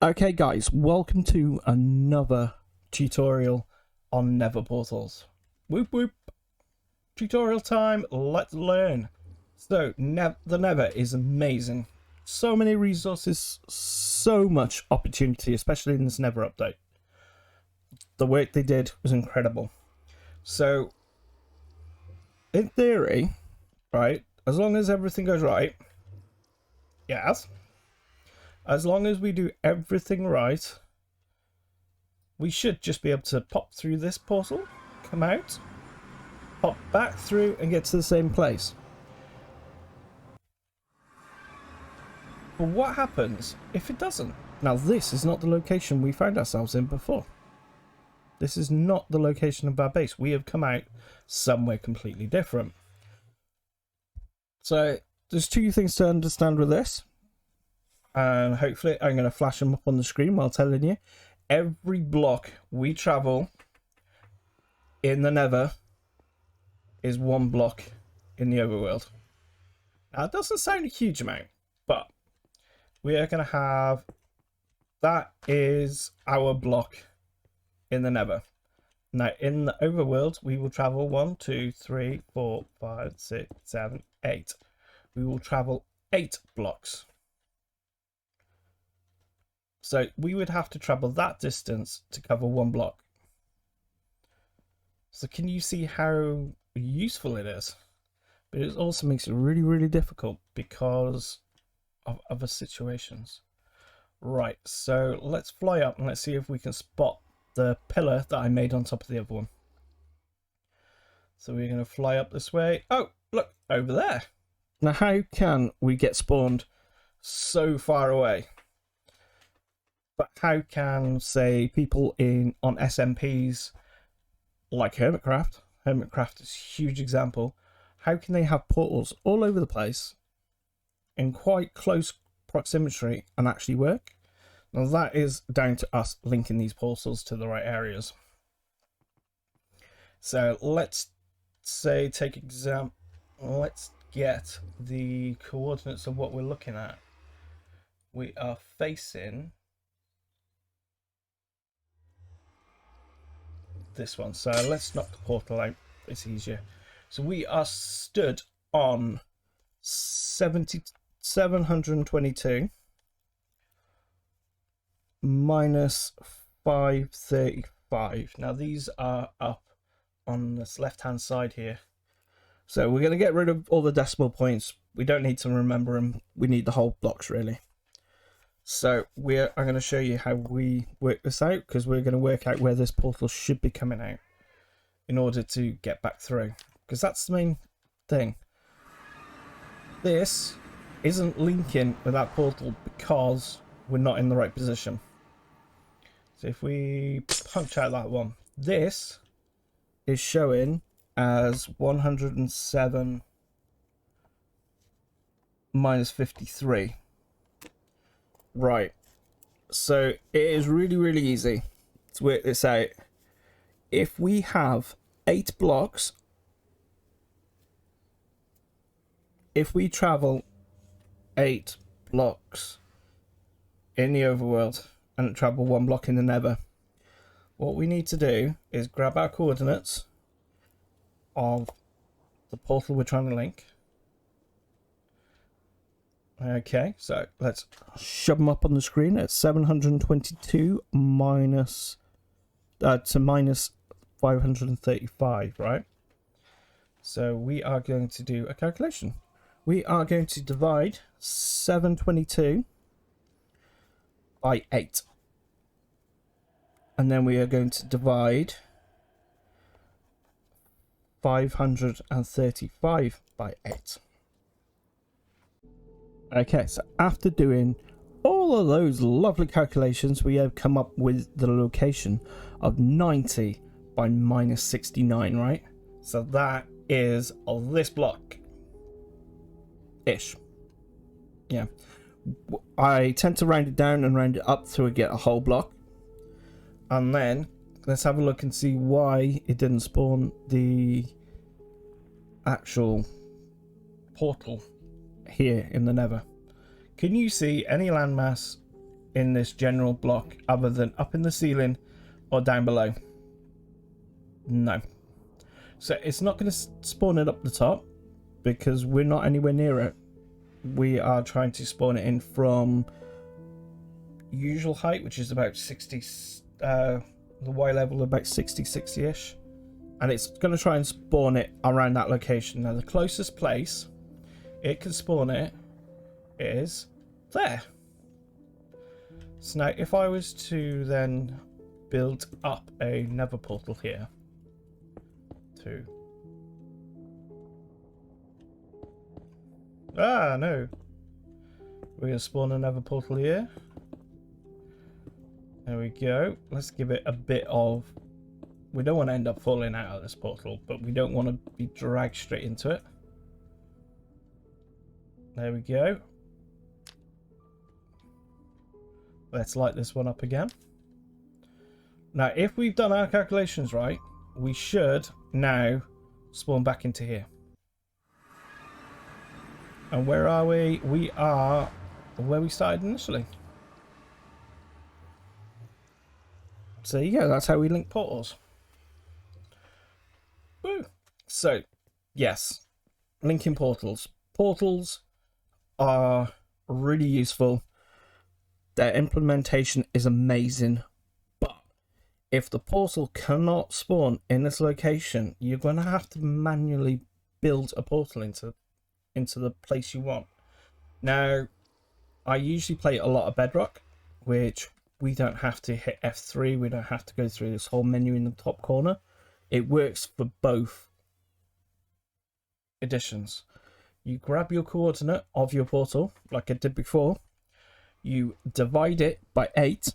Okay guys, welcome to another tutorial on Nether Portals. Whoop whoop. Tutorial time, let's learn. So, the Nether is amazing. So many resources, so much opportunity, especially in this Nether update. The work they did was incredible. So, in theory, right, as long as everything goes right, yes, as long as we do everything right, we should just be able to pop through this portal, come out, pop back through and get to the same place. But what happens if it doesn't? Now this is not the location we found ourselves in before. This is not the location of our base. We have come out somewhere completely different. So there's two things to understand with this. And hopefully I'm going to flash them up on the screen while telling you. Every block we travel in the Nether is one block in the overworld. Now it doesn't sound a huge amount, but we are going to have, that is our block in the Nether. Now in the overworld we will travel 1, 2, 3, 4, 5, 6, 7, 8. We will travel 8 blocks. So we would have to travel that distance to cover one block. So can you see how useful it is? But it also makes it really, really difficult because of other situations. Right, so let's fly up and let's see if we can spot the pillar that I made on top of the other one. So we're going to fly up this way. Oh, look, over there. Now, how can we get spawned so far away? But how can, say, people on SMPs like Hermitcraft is a huge example, how can they have portals all over the place in quite close proximity and actually work? Now that is down to us linking these portals to the right areas. So let's say, let's get the coordinates of what we're looking at. We are facing this one, so let's knock the portal out, it's easier. So we are stood on 722 minus 535. Now these are up on this left hand side here, so we're going to get rid of all the decimal points. We don't need to remember them, we need the whole blocks really. So I'm going to show you how we work this out, because we're going to work out where this portal should be coming out in order to get back through, because that's the main thing. This isn't linking with that portal because we're not in the right position. So if we punch out that one, this is showing as 107 minus 53. Right, so it is really, really easy to work this out. If we have 8 blocks, if we travel 8 blocks in the overworld and travel 1 block in the Nether, what we need to do is grab our coordinates of the portal we're trying to link. Okay, so let's shove them up on the screen at 722 minus 535, right? So we are going to do a calculation. We are going to divide 722 by 8. And then we are going to divide 535 by 8. Okay, so after doing all of those lovely calculations, we have come up with the location of 90 by minus 69, right? So that is this block ish. Yeah, I tend to round it down and round it up so we get a whole block. And then let's have a look and see why it didn't spawn the actual portal here in the Nether. Can you see any landmass in this general block other than up in the ceiling or down below. No. So it's not going to spawn it up the top because we're not anywhere near it. We are trying to spawn it in from usual height, which is about 60, the Y level about 60-ish. And it's going to try and spawn it around that location. Now the closest place it can spawn it is there. So now if I was to then build up a nether portal here, no, we're going to spawn another portal here. There we go. Let's give it a bit of, we don't want to end up falling out of this portal, but we don't want to be dragged straight into it. There we go. Let's light this one up again. Now if we've done our calculations right, we should now spawn back into here. And where are we? We are where we started initially. So yeah, that's how we link portals. Woo! So yes, linking portals. Portals are really useful. Their implementation is amazing. If the portal cannot spawn in this location, you're going to have to manually build a portal into the place you want. Now, I usually play a lot of Bedrock, which we don't have to hit F3. We don't have to go through this whole menu in the top corner. It works for both editions. You grab your coordinate of your portal, like I did before. You divide it by 8.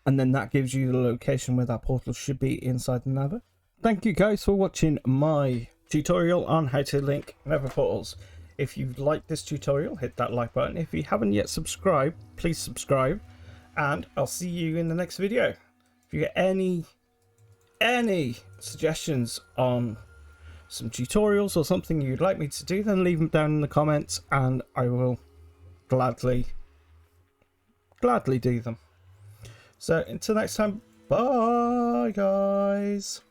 And then that gives you the location where that portal should be inside the nether. Thank you guys for watching my tutorial on how to link nether portals. If you've liked this tutorial, hit that like button. If you haven't yet subscribed, please subscribe. And I'll see you in the next video. If you get any suggestions on some tutorials or something you'd like me to do, then leave them down in the comments and I will gladly do them. So until next time, bye guys.